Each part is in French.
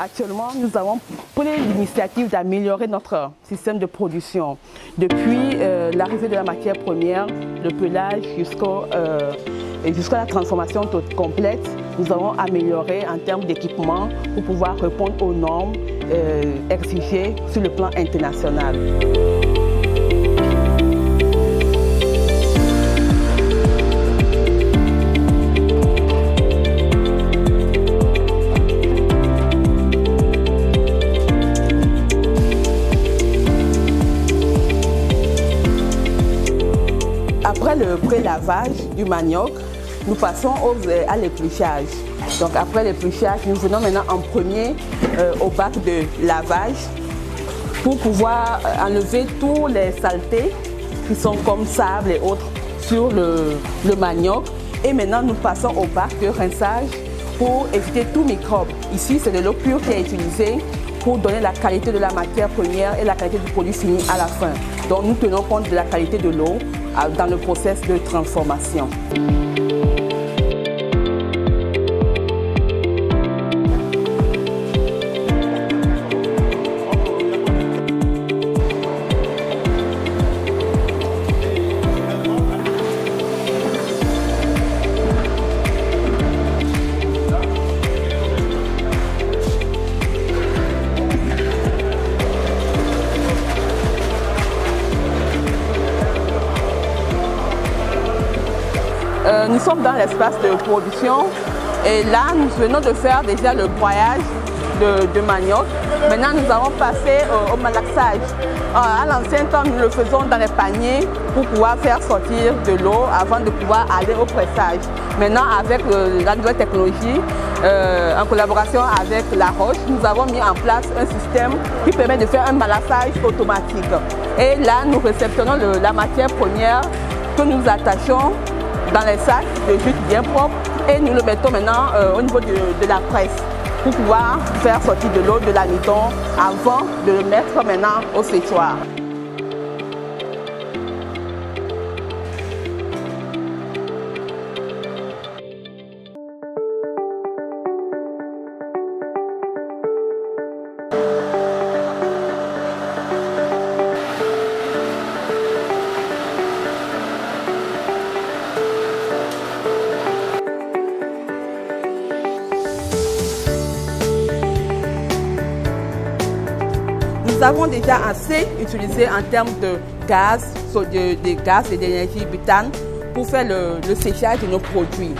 Actuellement, nous avons pris l'initiative d'améliorer notre système de production. Depuis l'arrivée de la matière première, le pelage jusqu'à la transformation complète, nous avons amélioré en termes d'équipement pour pouvoir répondre aux normes exigées sur le plan international. Après le pré-lavage du manioc, nous passons à l'épluchage. Donc après l'épluchage, nous venons maintenant en premier au bac de lavage pour pouvoir enlever tous les saletés qui sont comme sable et autres sur le manioc. Et maintenant, nous passons au bac de rinçage pour éviter tout microbe. Ici, c'est de l'eau pure qui est utilisée pour donner la qualité de la matière première et la qualité du produit fini à la fin. Donc nous tenons compte de la qualité de l'eau dans le processus de transformation. Nous sommes dans l'espace de production et là nous venons de faire déjà le broyage de manioc. Maintenant nous allons passer au malaxage. À l'ancien temps nous le faisons dans les paniers pour pouvoir faire sortir de l'eau avant de pouvoir aller au pressage. Maintenant avec la nouvelle technologie, en collaboration avec La Roche, nous avons mis en place un système qui permet de faire un malaxage automatique. Et là nous réceptionnons la matière première que nous attachons dans les sacs de jute bien propres et nous le mettons maintenant au niveau de la presse pour pouvoir faire sortir de l'eau de l'amidon avant de le mettre maintenant au séchoir. Nous avons déjà assez utilisé en termes de gaz, et d'énergie butane pour faire le séchage de nos produits.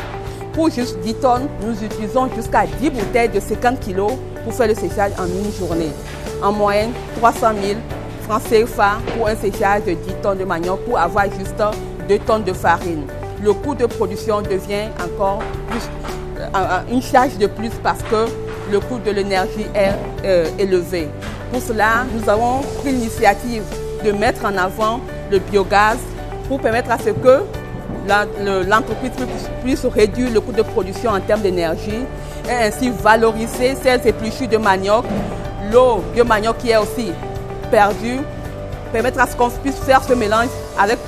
Pour juste 10 tonnes, nous utilisons jusqu'à 10 bouteilles de 50 kg pour faire le séchage en une journée. En moyenne, 300 000 francs CFA pour un séchage de 10 tonnes de manioc pour avoir juste 2 tonnes de farine. Le coût de production devient encore une charge de plus parce que le coût de l'énergie est élevé. Pour cela, nous avons pris l'initiative de mettre en avant le biogaz pour permettre à ce que l'entreprise puisse réduire le coût de production en termes d'énergie et ainsi valoriser ces épluchures de manioc, l'eau de manioc qui est aussi perdue, permettre à ce qu'on puisse faire ce mélange avec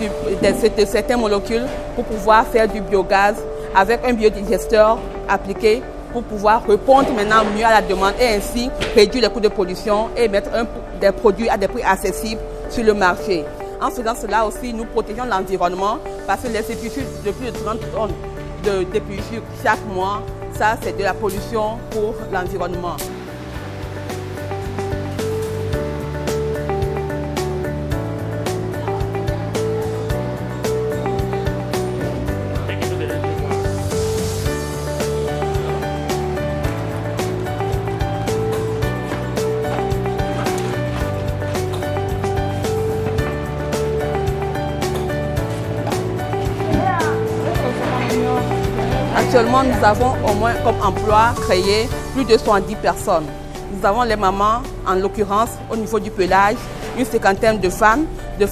certaines molécules pour pouvoir faire du biogaz avec un biodigesteur appliqué pour pouvoir répondre maintenant mieux à la demande et ainsi réduire les coûts de production et mettre des produits à des prix accessibles sur le marché. En faisant cela aussi, nous protégeons l'environnement parce que les épluchures de plus de 30 tonnes d'épluchures chaque mois, ça c'est de la pollution pour l'environnement. Actuellement, nous avons au moins comme emploi créé plus de 70 personnes. Nous avons les mamans, en l'occurrence, au niveau du pelage, une cinquantaine de femmes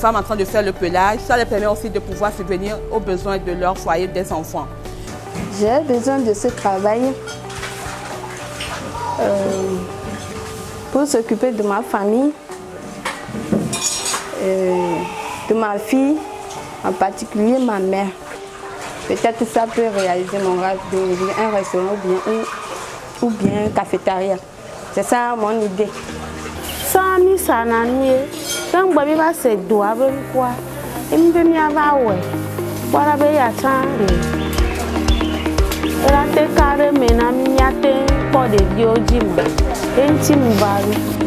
en train de faire le pelage. Ça leur permet aussi de pouvoir subvenir aux besoins de leur foyer, des enfants. J'ai besoin de ce travail pour s'occuper de ma famille, de ma fille, en particulier ma mère. Peut-être ça peut réaliser mon rêve d'ouvrir un restaurant ou bien une cafétéria. C'est ça mon idée. Ça, mi ça n'a ni. Quand baby va se doit avec quoi? Il me fait bien ouais. Voilà, ben y'a ça. La te carré, mais n'a mi y'a te pas de diogime. Et un petit moubaru.